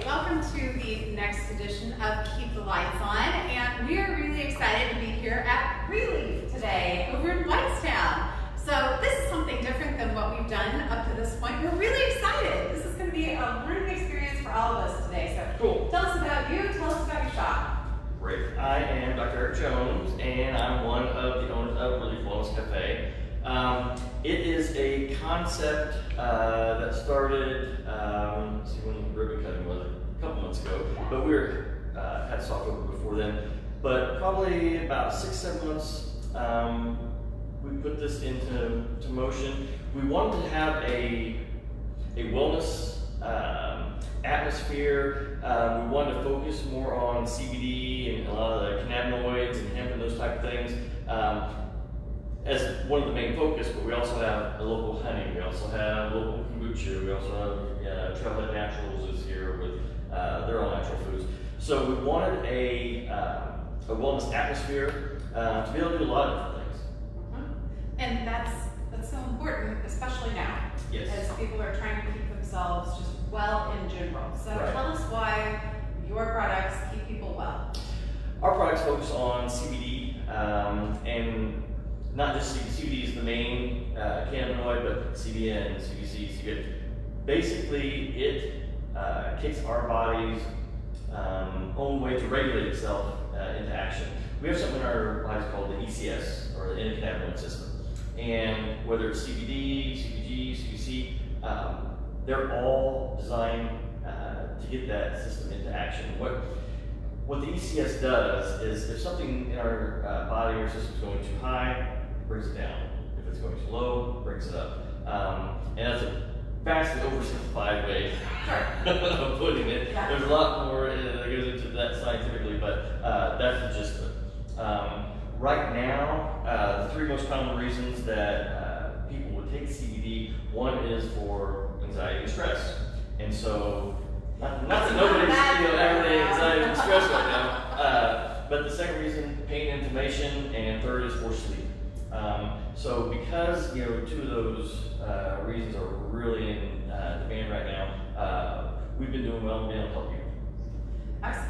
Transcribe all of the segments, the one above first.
welcome to the next edition of Keep the Lights On, and we are really excited to be here at reLEAF today over in Whitestown. So this is something different than what we've done up to this point. We're really excited. This is going to be a learning experience for all of us today. So cool. Tell us about you, tell us about your shop. Great. I am Dr. Eric Jones, and I'm one of the owners of reLEAF Wellness Café. It is a concept that started, let's see when the ribbon cutting was, a couple months ago, but we had soft open before then. But probably about 6-7 months, we put this into motion. We wanted to have a wellness atmosphere. We wanted to focus more on CBD and a lot of the cannabinoids and hemp and those type of things as one of the main focus, but we also have a local honey, we also have local kombucha, we also have Trailhead Naturals is here with their all natural foods. So we wanted a wellness atmosphere to be able to do a lot of different things. And that's so important, especially now, yes, as people are trying to keep themselves just well in general. So Tell us why your products keep people well. Our products focus on CBD, and not just CBD is the main cannabinoid, but CBN, CBC, CBD. Basically, it kicks our body's own way to regulate itself into action. We have something in our bodies called the ECS, or the endocannabinoid system. And whether it's CBD, CBG, CBC, they're all designed to get that system into action. What the ECS does is if something in our body or system is going too high, it brings it down. If it's going too low, it brings it up. And that's a vastly oversimplified way of putting it. Yeah. There's a lot more that goes into that scientifically, but that's the gist of it. Right now, the 3 most common reasons that people would take CBD, one is for anxiety and stress. And so, not that nobody's everyday anxiety and stress right now, but the second reason, pain and inflammation, and third is for sleep. So because 2 of those reasons are really in demand right now, we've been doing well and being able to help you. Excellent.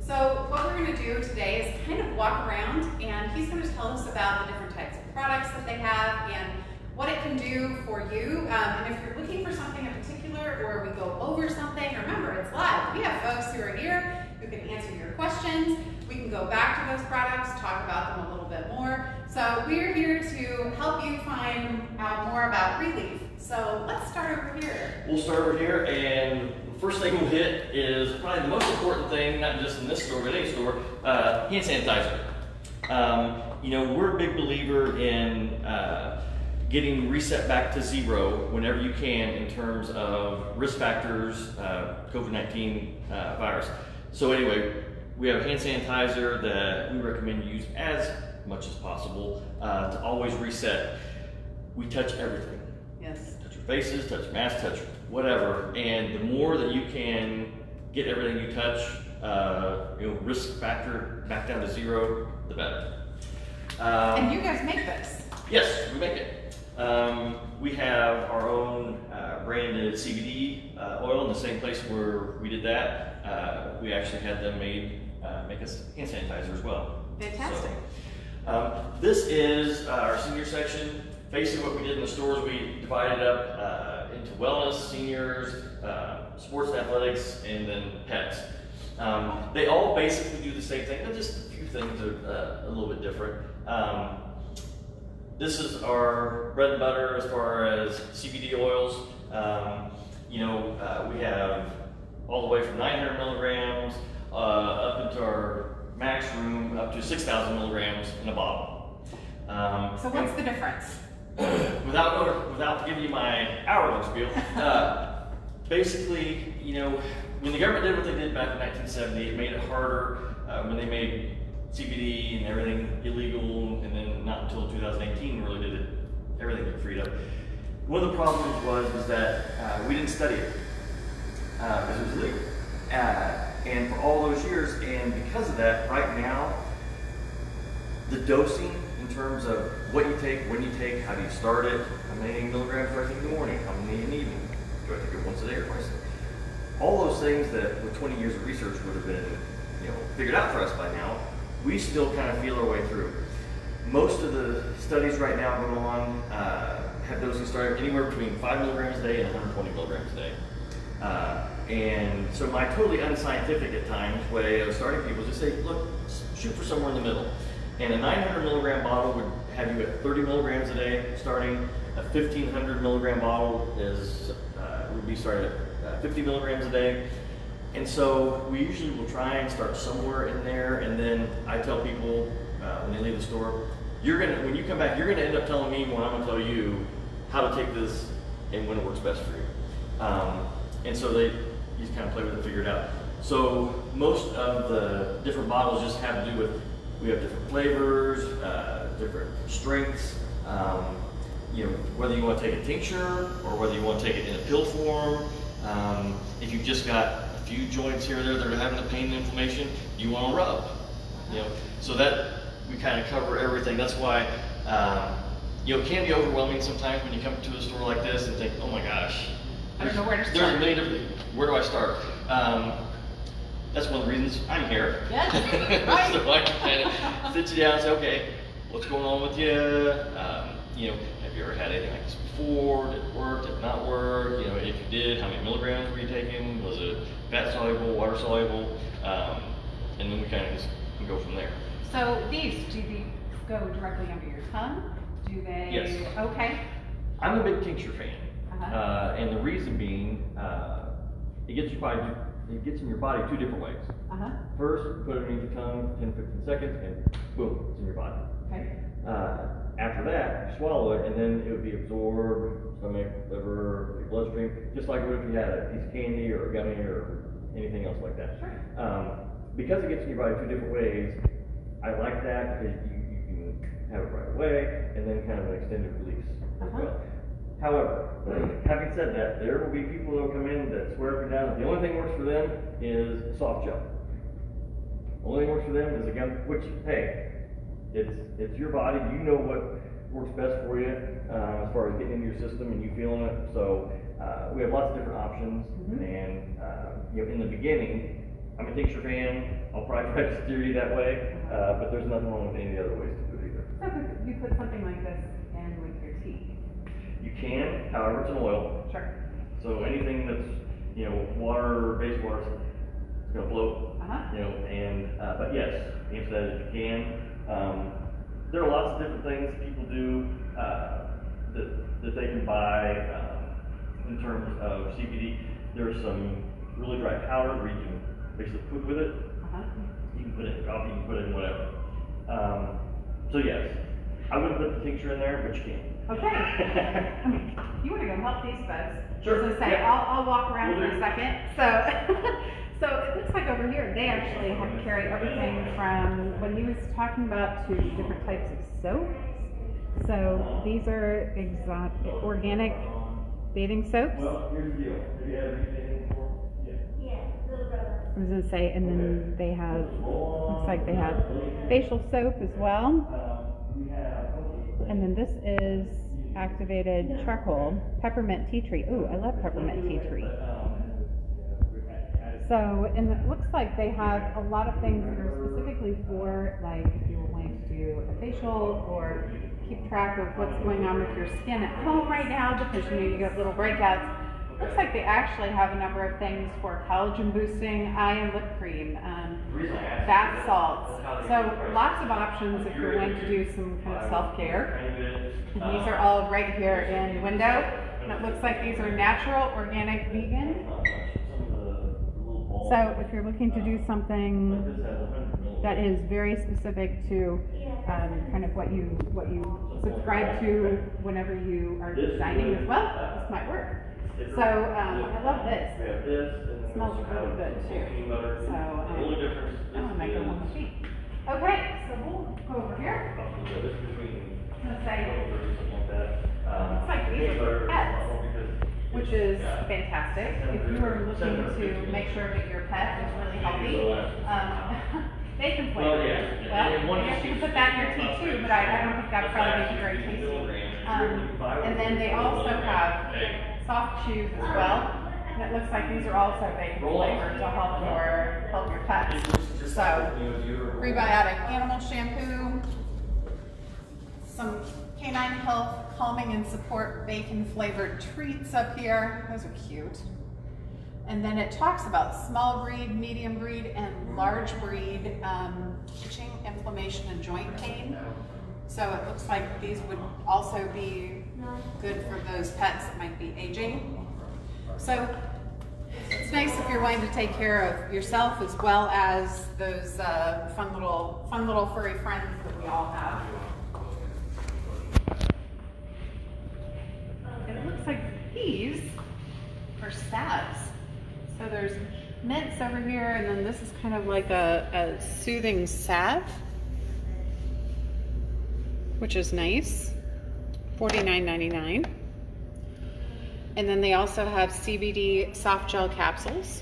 So what we're going to do today is kind of walk around, and he's going to tell us about the different types of products that they have and what it can do for you. And if you're looking for something in particular, or we go over something, remember it's live. We have folks who are here who can answer your questions. We can go back to those products, talk about them a little bit more. So we're here to help you find out more about reLEAF. So let's start over here. We'll start over here, and the first thing we'll hit is probably the most important thing, not just in this store, but any store, hand sanitizer. We're a big believer in getting reset back to zero whenever you can in terms of risk factors, COVID-19 virus. So anyway, we have hand sanitizer that we recommend you use as much as possible to always reset. We touch everything. Yes. Touch your faces, touch your mask, touch whatever. And the more that you can get everything you touch, risk factor back down to zero, the better. And you guys make this? Yes, we make it. We have our own branded CBD oil in the same place where we did that. We actually had them make us hand sanitizer as well. Fantastic. So, this is our senior section. Basically what we did in the stores, we divided up into wellness, seniors, sports and athletics, and then pets. They all basically do the same thing, but just a few things are a little bit different. This is our bread and butter as far as CBD oils. We have all the way from 900 milligrams up into our max room up to 6,000 milligrams in a bottle. So what's the difference? Without giving you my hour-long spiel, basically, when the government did what they did back in 1970, it made it harder when they made CBD and everything illegal, and then not until 2018 really did it, everything get freed up. One of the problems was that we didn't study it because it was illegal. And for all those years, and because of that, right now, the dosing in terms of what you take, when you take, how do you start it, how many milligrams do I take in the morning, how many in the evening, do I take it once a day or twice a day? all those things that with 20 years of research would have been, figured out for us by now, we still kind of feel our way through. Most of the studies right now going on have dosing starting anywhere between 5 milligrams a day and 120 milligrams a day. And so my totally unscientific at times way of starting people is just say, look, shoot for somewhere in the middle. And a 900 milligram bottle would have you at 30 milligrams a day starting. A 1500 milligram bottle would be starting at 50 milligrams a day. And so we usually will try and start somewhere in there, and then I tell people when they leave the store, when you come back, you're gonna end up telling me when I'm gonna tell you how to take this and when it works best for you. And so you just kind of play with it, figure it out. So most of the different bottles just have to do with, we have different flavors, different strengths, whether you want to take a tincture or whether you want to take it in a pill form. If you've just got a few joints here or there that are having a pain and inflammation, you want to rub. So that we kind of cover everything. That's why it can be overwhelming sometimes when you come to a store like this and think, oh my gosh, I don't know where to start. There's a million different, where do I start? That's one of the reasons I'm here. Yes, right. So I can kind of sit you down and say, okay, what's going on with you? Have you ever had anything like this before? Did it work? Did it not work? If you did, how many milligrams were you taking? Was it fat soluble, water soluble? And then we kind of just can go from there. So do these go directly under your tongue? Do they? Yes. Okay. I'm a big tincture fan. And the reason being, it gets in your body two different ways. First, put it underneath the tongue, 10-15 seconds, and boom, it's in your body. Okay. After that, you swallow it, and then it would be absorbed, stomach, liver, your bloodstream, just like what if you had a piece of candy or a gummy or anything else like that. Sure. Because it gets in your body two different ways, I like that because you can have it right away, and then kind of an extended release as well. However, having said that, there will be people that will come in that swear up and down that the only thing that works for them is soft gel. The only thing that works for them is a gum, which, hey, it's your body. You know what works best for you as far as getting into your system and you feeling it. So we have lots of different options. And in the beginning, I'm a tincture fan. I'll probably try to steer you that way, but there's nothing wrong with any other ways to do it either. So you put something like this in with your tea. You can, however, it's an oil. Sure. So anything that's, water-based water, it's going to float. But yes, the answer to that is you can. There are lots of different things people do that they can buy in terms of CBD. There's some really dry powder where you can basically cook with it. You can put it in coffee, you can put it in whatever. So yes, I wouldn't put the tincture in there, but you can. Okay. You want to go help these folks? Sure. So say, Yeah. I'll walk around for a second. So it looks like over here they actually have carry everything from when he was talking about to different types of soaps. So these are organic bathing soaps. Well, here's the deal. Have you had anything before? Yeah, little brother. I was gonna say, and then they have, looks like they have facial soap as well. And then this is activated charcoal, peppermint tea tree. Ooh, I love peppermint tea tree. So, and it looks like they have a lot of things that are specifically for, like, if you were wanting to do a facial or keep track of what's going on with your skin at home right now because you get little breakouts. Looks like they actually have a number of things for collagen boosting, eye and lip cream, bath salts. So lots of options if you're wanting to do some kind of self-care. And these are all right here in the window. And it looks like these are natural, organic, vegan. So if you're looking to do something that is very specific to kind of what you subscribe to whenever you are dining as well, this might work. So I love this. It smells really good too. So I'm gonna make it on the sheet. Okay, so we'll go over here. I'm gonna say, looks like these are for pets, which is fantastic. If you are looking to make sure that your pet is really healthy, bacon flavor. Well, I guess you can put that in your tea too, but I don't think that probably makes it very tasty. And then they also have soft chews as well. And it looks like these are also bacon flavored to help your pets. So, prebiotic animal shampoo, some canine health calming and support bacon flavored treats up here. Those are cute. And then it talks about small breed, medium breed, and large breed itching, inflammation, and joint pain. So it looks like these would also be good for those pets that might be aging. So it's nice if you're wanting to take care of yourself as well as those fun little furry friends that we all have. And it looks like these are salves. So there's mints over here, and then this is kind of like a soothing salve, which is nice, $49.99. And then they also have CBD soft gel capsules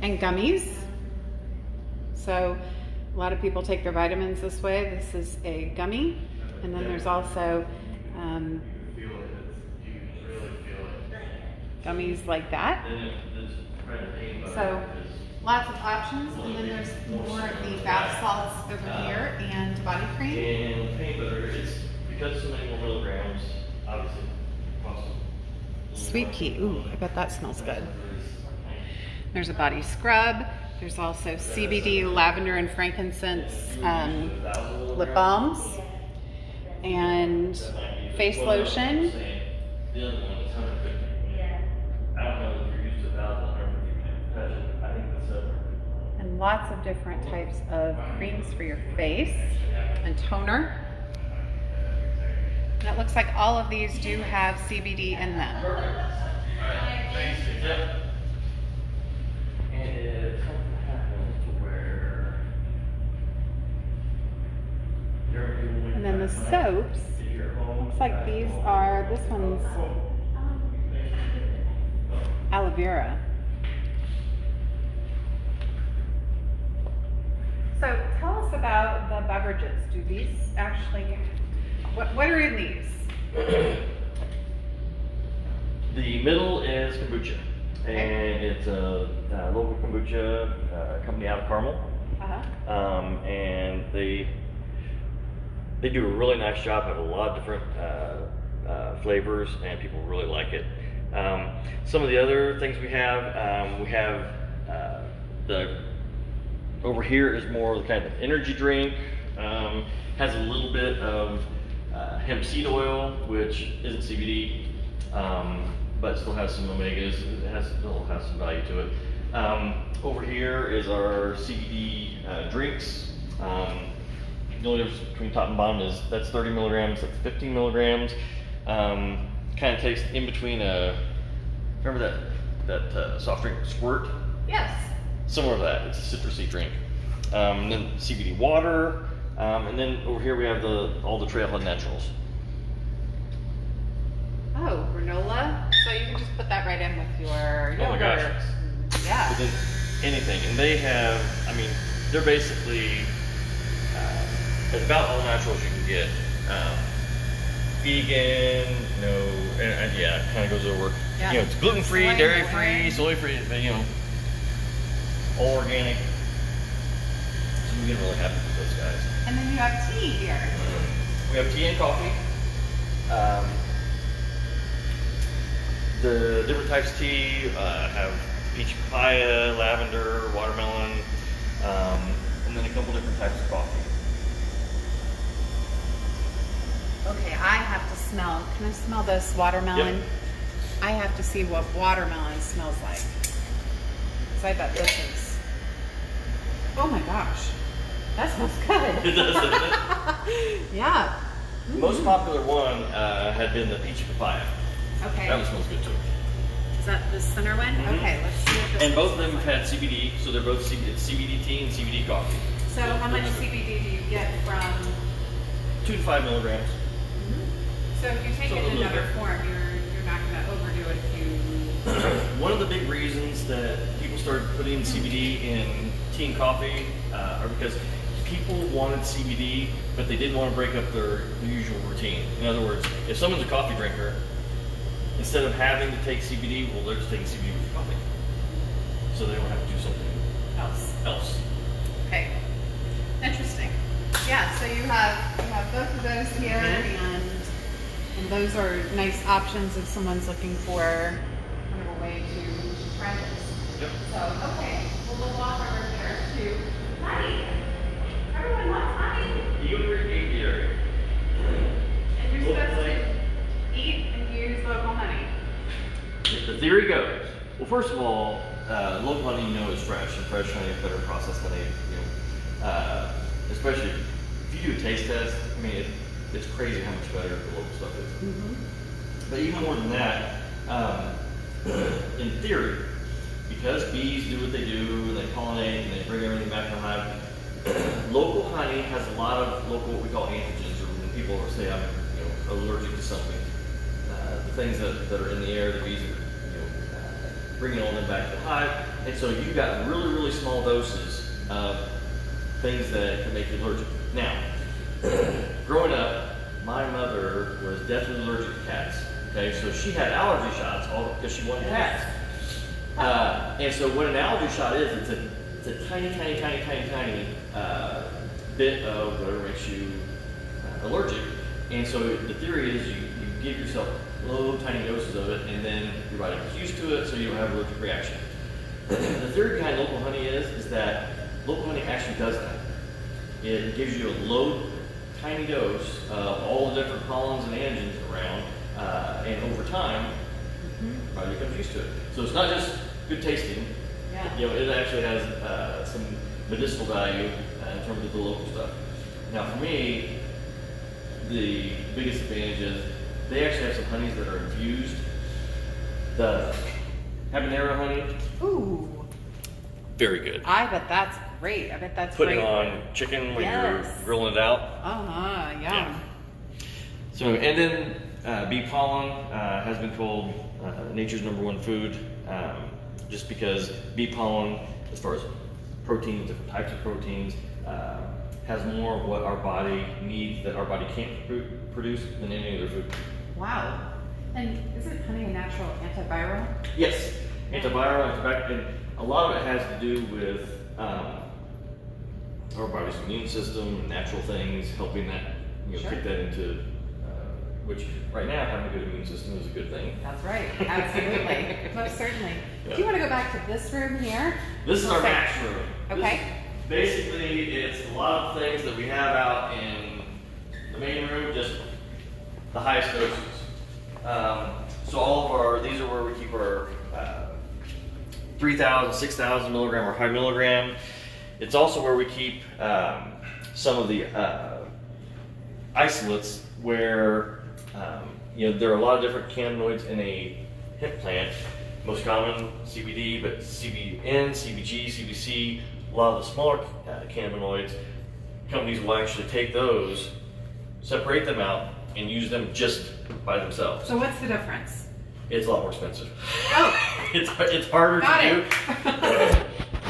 and gummies. So a lot of people take their vitamins this way. This is a gummy. And then there's also gummies like that. So lots of options. And then there's more of the bath salts over here and body cream. And peanut butter, it's because so many more milligrams, obviously. Sweet pea. Ooh, I bet that smells good. There's a body scrub. There's also CBD, lavender, and frankincense lip balms. And face lotion. The other one is 150. I don't know if you're used to 1,150. I think that's And lots of different types of creams for your face and toner. And it looks like all of these do have CBD in them. Alright, thanks. Yep. And it's something happened to where And then the soaps, looks like these are, this one's aloe vera. So tell us about the beverages. Do these actually, what are in these? The middle is kombucha, and it's a local kombucha company out of Carmel. And they do a really nice job. Have a lot of different flavors, and people really like it. Some of the other things we have the over here is more the kind of energy drink. Has a little bit of hemp seed oil, which isn't CBD, but still has some omegas. It still has some value to it. Over here is our CBD drinks. The only difference between top and bottom is that's 30 milligrams, that's 15 milligrams. Kind of tastes in between remember that soft drink Squirt? Yes. Similar to that. It's a citrusy drink. And then CBD water, and then over here we have all the Trailhead Naturals. Oh, granola. So you can just put that right in with your yogurt. Oh my gosh. Yeah. Within anything, and they have. I mean, they're basically it's about all naturals you can get. Vegan, and yeah, it kind of goes over. Yeah. You know, it's gluten-free, Soy, dairy-free, soy-free, you know, all organic. So we get really happy with those guys. And then you have tea here. We have tea and coffee. The different types of tea have peach papaya, lavender, watermelon, and then a couple different types of coffee. Okay, I have to smell. Can I smell this watermelon? Yep. I have to see what watermelon smells like. Because I bet this is. Oh my gosh. That smells good. It does, doesn't it? Yeah. The most popular one had been the peach papaya. Okay. That one smells good too. Is that the center one? Mhm. Okay, let's see what this And both of one them smells have had CBD, so they're both CBD tea and CBD coffee. So how much CBD do you get from? 2 to 5 milligrams. So if you take So it a in little another bit. form, you're not going to overdo it if you. One of the big reasons that people started putting CBD in tea and coffee are because people wanted CBD, but they didn't want to break up their usual routine. In other words, if someone's a coffee drinker, instead of having to take CBD, well, they're just taking CBD with coffee. So they don't have to do something else. Okay. Interesting. Yeah, so you have both of those here, and those are nice options if someone's looking for kind of a way to try this. Yep. So, okay, well, we'll walk over here to honey. Everyone loves honey. You eat the area. And you're supposed to eat and use local honey. The theory goes, well, first of all, local honey, is fresh, and fresh honey is better processed honey. Especially if you do a taste test, I mean, it's crazy how much better the local stuff is. But even more than that, in theory, because bees do what they do, and they pollinate, and they bring everything back to the hive, local honey has a lot of local, what we call antigens, or when people say I'm allergic to something, the things that are in the air, the bees are bringing all them back to the hive, and so you've got really, really small doses of things that can make you allergic. Now, growing up, my mother was definitely allergic to cats. Okay, so she had allergy shots all because she wanted cats. And so what an allergy shot is, it's a tiny bit of whatever makes you allergic. And so the theory is you give yourself low, tiny doses of it, and then your body gets used to it, so you don't have an allergic reaction. The theory behind local honey is that local honey actually does that. It gives you a low, tiny dose of all the different pollens and antigens around, and over time, your body becomes used to it. So it's not just good tasting. Yeah. It actually has some medicinal value in terms of the local stuff. Now, for me, the biggest advantage is they actually have some honeys that are infused. The habanero honey. Ooh. Very good. I bet that's great. I bet that's Put great. it on chicken when you're Yes. grilling it out. Yum. Yeah. So, and then bee pollen has been called nature's #1 food, just because bee pollen, as far as proteins, different types of proteins, has more of what our body needs that our body can't produce than any other food. Wow. And isn't honey a natural antiviral? Yes, antiviral, antibacterial, and a lot of it has to do with our body's immune system, natural things, helping that, Sure. kick that into, which right now having a good immune system is a good thing. That's right. Absolutely. Most certainly. Yeah. Do you want to go back to this room here? This is our Okay. max room. Okay. Basically, it's a lot of things that we have out in the main room, just the highest doses. So all of our, these are where we keep our 3,000, 6,000 milligram or high milligram. It's also where we keep some of the isolates where, there are a lot of different cannabinoids in a hemp plant. Most common CBD, but CBN, CBG, CBC, a lot of the smaller cannabinoids, companies will actually take those, separate them out, and use them just by themselves. So what's the difference? It's a lot more expensive. Oh. It's harder Got to it. do.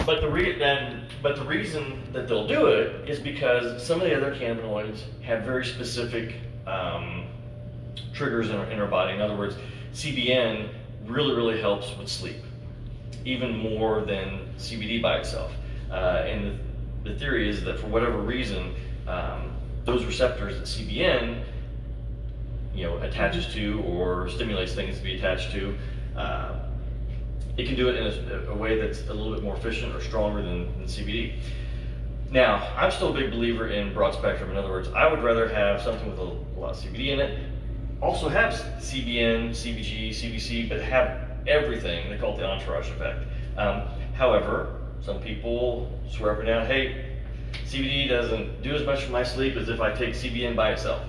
But the reason that they'll do it is because some of the other cannabinoids have very specific triggers in our body. In other words, CBN really helps with sleep, even more than CBD by itself. And the theory is that for whatever reason, those receptors that CBN attaches to or stimulates things to be attached to, it can do it in a way that's a little bit more efficient or stronger than CBD. Now, I'm still a big believer in broad spectrum. In other words, I would rather have something with a lot of CBD in it, also have CBN, CBG, CBC, but have everything. They call it the entourage effect. However, some people swear up and down, hey, CBD doesn't do as much for my sleep as if I take CBN by itself.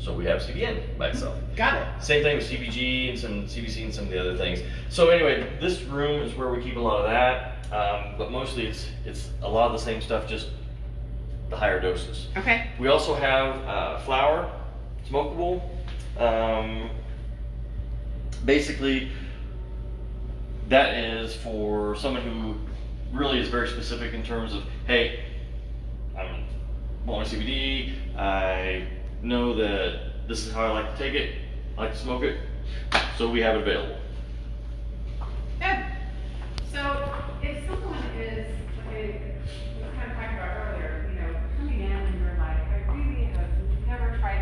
So we have CBN by itself. Got it. Same thing with CBG and some CBC and some of the other things. So anyway, this room is where we keep a lot of that, but mostly it's a lot of the same stuff, just the higher doses. Okay. We also have flower, smokable. Basically, that is for someone who really is very specific in terms of, hey, I'm on CBD, I know that this is how I like to take it, I like to smoke it, So we have it available. Good. So if someone is, like we were kind of talking about earlier, you know, coming in and you're like, I really have never tried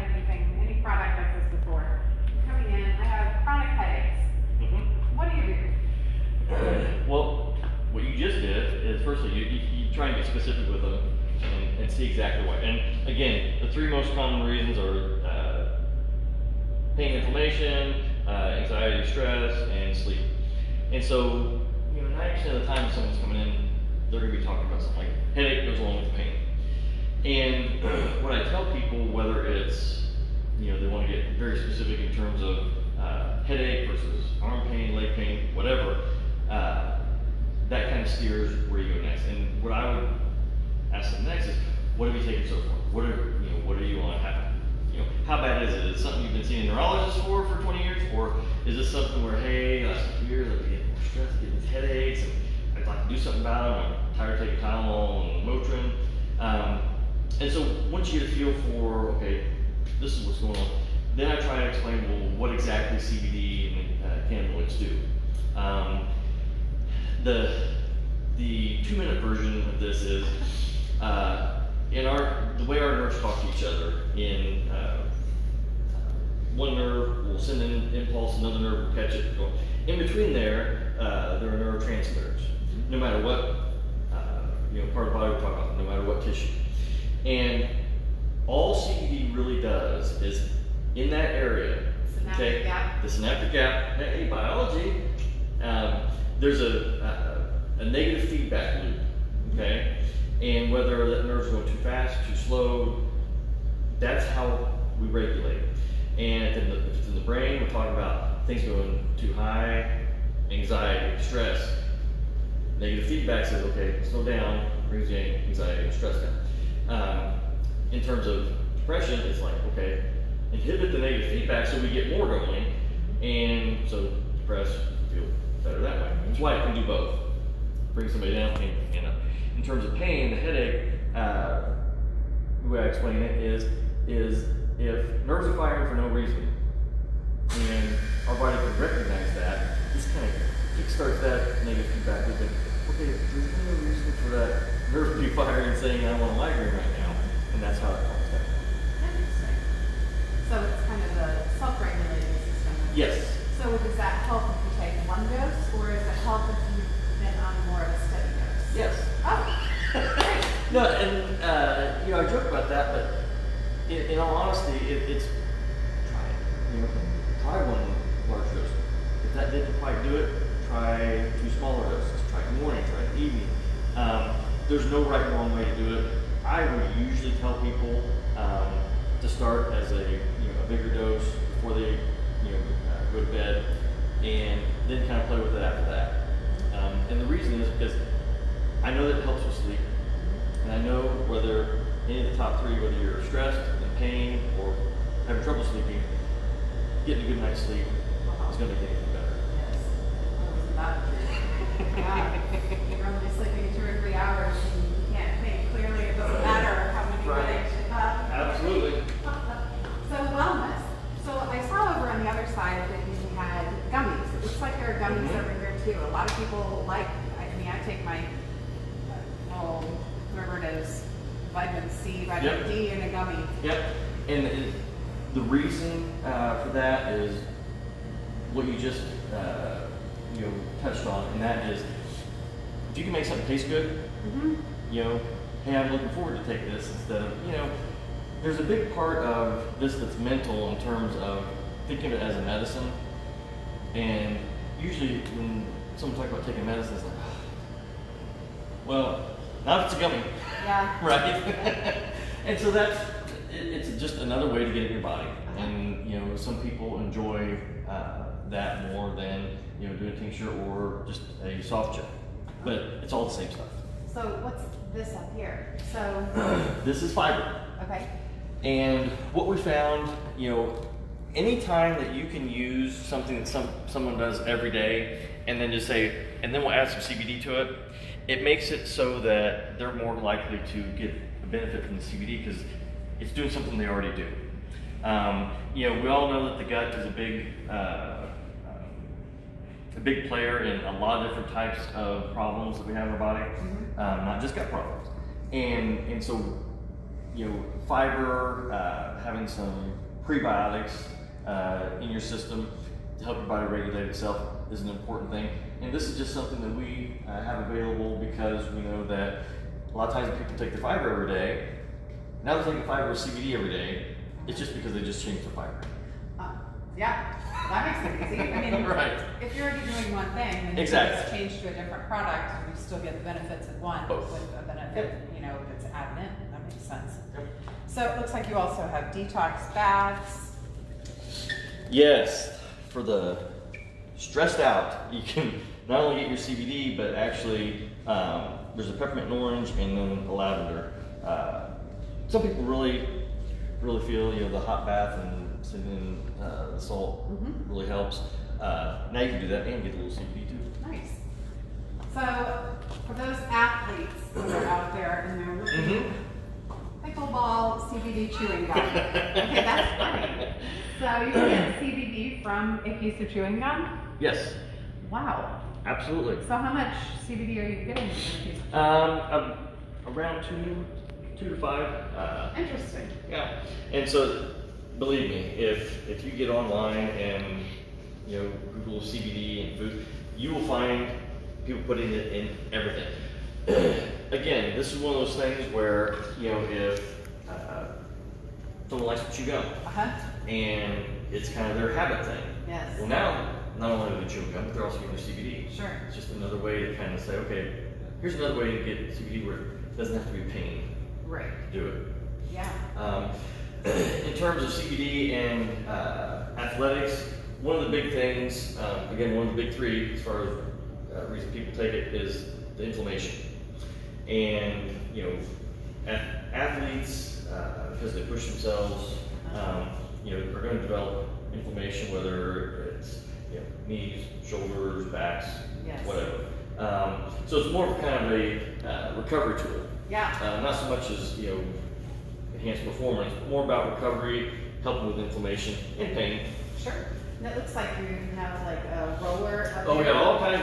any product like this before. Coming in, I have chronic headaches. What do you do? Well, what you just did is, firstly, you try and get specific with them and see exactly why. And again, the three most common reasons are pain, inflammation, anxiety, stress, and sleep. And so, 90% of the time when someone's coming in, they're going to be talking about something like headache goes along with pain. And what I tell people, whether it's, they want to get very specific in terms of headache versus arm pain, leg pain, whatever, that kind of steers where you go next. And what I would ask them next is, what have you taken so far? What are you on? How bad is it? Is it something you've been seeing a neurologist for 20 years? Or is this something where, hey, last 2 years I've been getting more stressed, getting these headaches, and I'd like to do something about them. I'm tired of taking Tylenol and Motrin. And so once you get a feel for, okay, this is what's going on, then I try to explain, well, what exactly CBD and cannabinoids do. The 2-minute version of this is, the way our nerves talk to each other, one nerve will send an impulse, another nerve will catch it. In between there are neurotransmitters. No matter what, part of the body we're talking about, no matter what tissue. And all CBD really does is, in that area, the synaptic gap, hey, biology, there's a negative feedback loop, okay? And whether that nerve's going too fast, too slow, that's how we regulate. And if it's in the brain, we're talking about things going too high, anxiety, stress. Negative feedback says, okay, slow down, brings the anxiety and stress down. In terms of depression, it's like, okay, inhibit the negative feedback so we get more going, and so depressed, feel better that way. That's why it can do both. Bring somebody down, and up. In terms of pain, the headache, the way I explain it is if nerves are firing for no reason, and our body can recognize that, this kind of kickstarts that negative feedback loop. Okay, there's no reason for that nerve to be firing and saying, I want a migraine right now, and that's how it calms down. Interesting. So it's kind of a self-regulating system. Yes. So does that help if you take one dose, or does it help if you've been on more of a steady dose? Yes. Oh, great. No, and I joke about that, but in all honesty, it's try it. Try one large dose. If that didn't quite do it, try 2 smaller doses. Try it in the morning, try it in the evening. There's no right and wrong way to do it. I would usually tell people to start as a bigger dose before they go to bed, and then kind of play with it after that. And the reason is because I know that it helps with sleep, and I know whether any of the top 3, whether you're stressed, in pain, or having trouble sleeping, getting a good night's sleep is going to make anything better. Yes. That was about yeah. You're only sleeping 2 or 3 hours, and you can't think clearly. It doesn't matter how many headaches you have. Absolutely. So wellness. So I saw over on the other side that you had gummies. It looks like there are gummies over here too. A lot of people like. I take my whatever it is, vitamin C, vitamin D in a gummy. Yep. And the reason for that is what you just touched on, and that is if you can make something taste good, hey, I'm looking forward to taking this instead of there's a big part of this that's mental in terms of thinking of it as a medicine, and usually when someone talks about taking medicine, it's like, well, not if it's a gummy. Yeah. Right? And so it's just another way to get it in your body. And, some people enjoy that more than, doing a tincture or just a soft gel. But it's all the same stuff. So what's this up here? So this is fiber. Okay. And what we found, anytime that you can use something that someone does every day, and then just say, and then we'll add some CBD to it, it makes it so that they're more likely to get a benefit from the CBD because it's doing something they already do. We all know that the gut is a big a big player in a lot of different types of problems that we have in our body, not just gut problems. And so, fiber, having some prebiotics in your system to help your body regulate itself is an important thing. And this is just something that we have available because we know that a lot of times people take the fiber every day. Now they're taking fiber with CBD every day. It's just because they just changed the fiber. Yeah, well, that makes it easy. I mean, right. If you're already doing one thing, then you just change to a different product, and you still get the benefits of one with a benefit, that's added in. That makes sense. Yep. So it looks like you also have detox baths. Yes, for the stressed out, you can not only get your CBD, but actually there's a peppermint and orange and then a lavender. Some people really feel the hot bath and sitting in the salt really helps. Now you can do that and get a little CBD too. Nice. So for those athletes that are out there and they're looking pickleball CBD chewing gum. Okay, that's funny. So you can get CBD from a piece of chewing gum? Yes. Wow. Absolutely. So how much CBD are you getting in a piece of around 2 to 5. Interesting. Yeah. And so, believe me, if you get online and Google CBD and food, you will find people putting it in everything. Again, this is one of those things where if someone likes to chew gum, and it's kind of their habit thing. Yes. Well, now not only are they chewing gum, but they're also getting their CBD. Sure. It's just another way to kind of say, okay, here's another way to get CBD where it doesn't have to be pain. Right. To do it. Yeah. In terms of CBD and athletics, one of the big things, again, one of the big three as far as reason people take it is the inflammation. And athletes, because they push themselves, are going to develop inflammation, whether it's knees, shoulders, backs, whatever. So it's more of kind of a recovery tool. Yeah. Not so much as enhanced performance, but more about recovery, helping with inflammation and pain. Sure. And it looks like you have like a roller. We got all kinds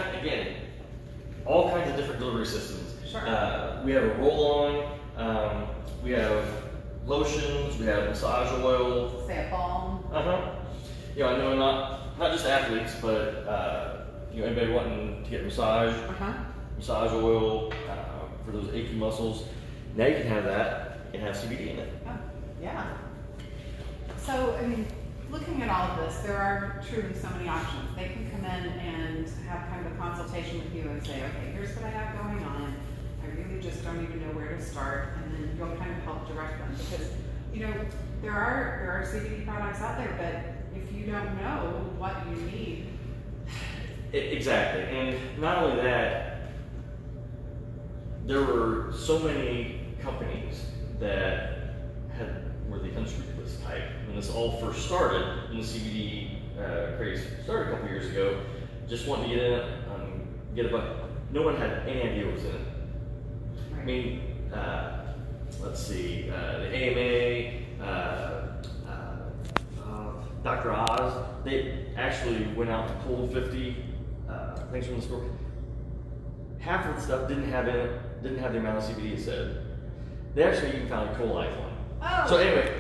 of different delivery systems. Sure. We have a roll-on. We have lotions. We have massage oil. Say a balm. I know not just athletes, but anybody wanting to get massage oil for those achy muscles. Now you can have that and have CBD in it. Oh, yeah. So, I mean, looking at all of this, there are truly so many options. They can come in and have kind of a consultation with you and say, okay, here's what I have going on. I really just don't even know where to start, and then you'll kind of help direct them because, there are CBD products out there, but if you don't know what you need. Exactly, and not only that, there were so many companies that were the unscrupulous type. When this all first started, when the CBD craze started a couple years ago, just wanted to get in it, get a buck. No one had any idea what was in it. Right. I mean, let's see, the AMA, Dr. Oz, they actually went out to pull 50 things from the store. Half of the stuff didn't have the amount of CBD it said. They actually even found a coli one. Oh. So anyway,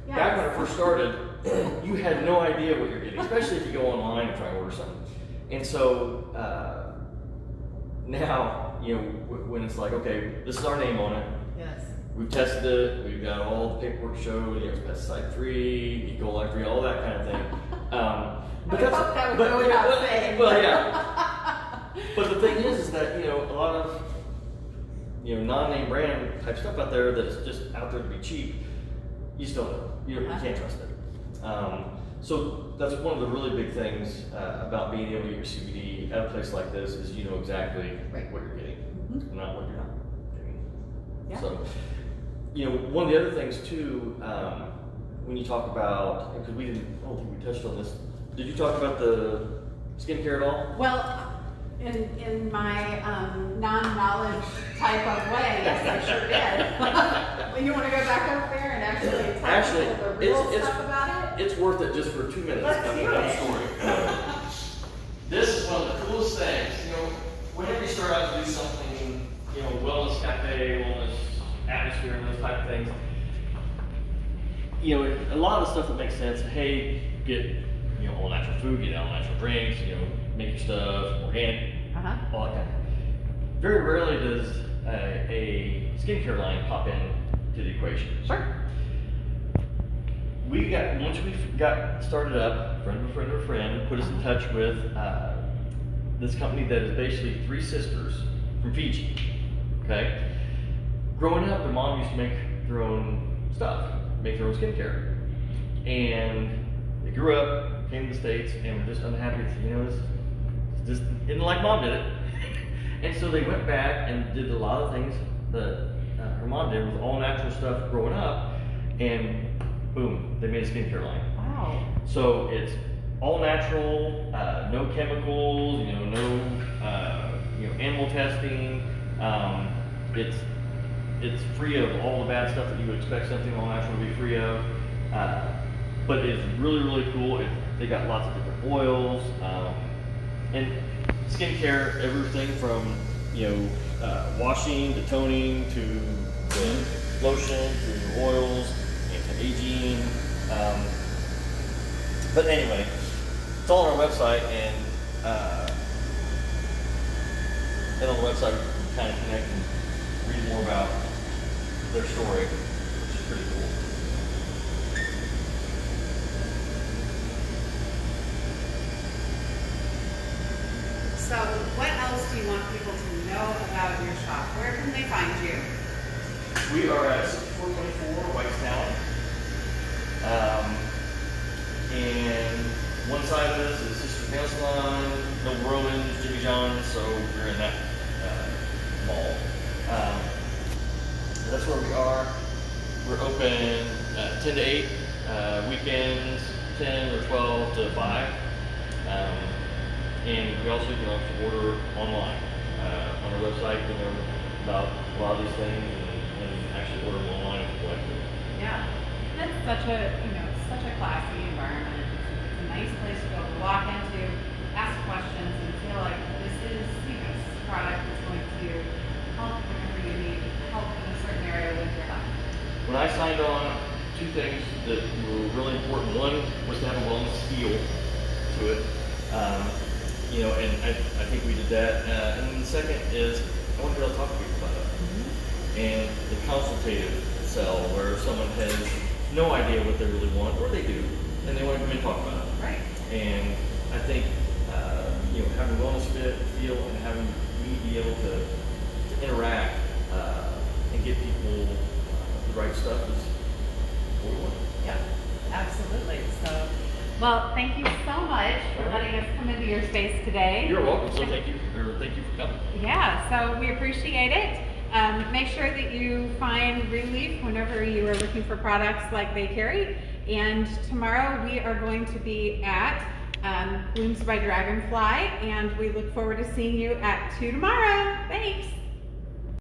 Yes. back when it first started, you had no idea what you're getting, especially if you go online and try to order something. And so now, when it's like, okay, this is our name on it. Yes. We've tested it. We've got all the paperwork showed. It's pesticide-free, E. coli free, all that kind of thing. But that would go without saying. Well, yeah. But the thing is that a lot of non-name brand type stuff out there that's just out there to be cheap. You just don't know. You can't trust it. So that's one of the really big things about being able to get your CBD at a place like this is you know exactly what you're getting, and not what you're not getting. Yeah. So, one of the other things too, when you talk about, because I don't think we touched on this. Did you talk about the skincare at all? Well, in my non-knowledge type of way, yes, I sure did. Well, you want to go back up there and actually talk the real stuff about it? It's worth it just for 2 minutes. Let's hear it. Story. This is one of the coolest coolest things, whenever you start out to do something, wellness cafe, wellness atmosphere, and those type of things, a lot of the stuff that makes sense. Hey, get all natural food, get all natural drinks, make your stuff organic, all that kind of. Very rarely does a skincare line pop in to the equation. Sure. Once we got started up, friend of a friend of a friend put us in touch with this company that is basically three sisters from Fiji. Okay. Growing up, their mom used to make their own stuff, make their own skincare, and they grew up, came to the States, and were just unhappy. This just isn't like mom did it. And so they went back and did a lot of things that her mom did with all natural stuff growing up, and boom, they made a skincare line. Wow. So it's all natural, no chemicals, no animal testing. It's free of all the bad stuff that you would expect something all natural to be free of. But it's really, really cool. They got lots of different oils, and skincare, everything from washing to toning to the lotion to oils, anti-aging. But anyway, it's all on our website, and on the website you can kind of connect and read more about their story, which is pretty cool. So what else do you want people to know about your shop? Where can they find you? We are at 6424 Whitestown. And one side of this is Sister's Nail Salon, No Romans, Jimmy John's, so we're in that mall. That's where we are. We're open 10 to 8, weekends 10 or 12 to 5. And we also can order online on our website. You know about a lot of these things and actually order them online if you like to. Yeah, that's such a classy environment. It's a nice place to go to walk into, ask questions, and feel like this is a product that's going to help whenever you need help in a certain area with your health. When I signed on, two things that were really important. One was to have a wellness feel to it. And I think we did that. And then the second is I want to be able to talk to people about it. Mm-hmm. And the consultative sell, where someone has no idea what they really want, or they do, and they want to come in and talk about it. Right. And I think having wellness feel and having me be able to interact and get people the right stuff is what we want. Yeah, absolutely. So, well, thank you so much for letting us come into your space today. You're welcome. So thank you for coming. Yeah, so we appreciate it. Make sure that you find reLEAF whenever you are looking for products like they carry. And tomorrow we are going to be at Blooms by Dragonfly, and we look forward to seeing you at 2 tomorrow. Thanks.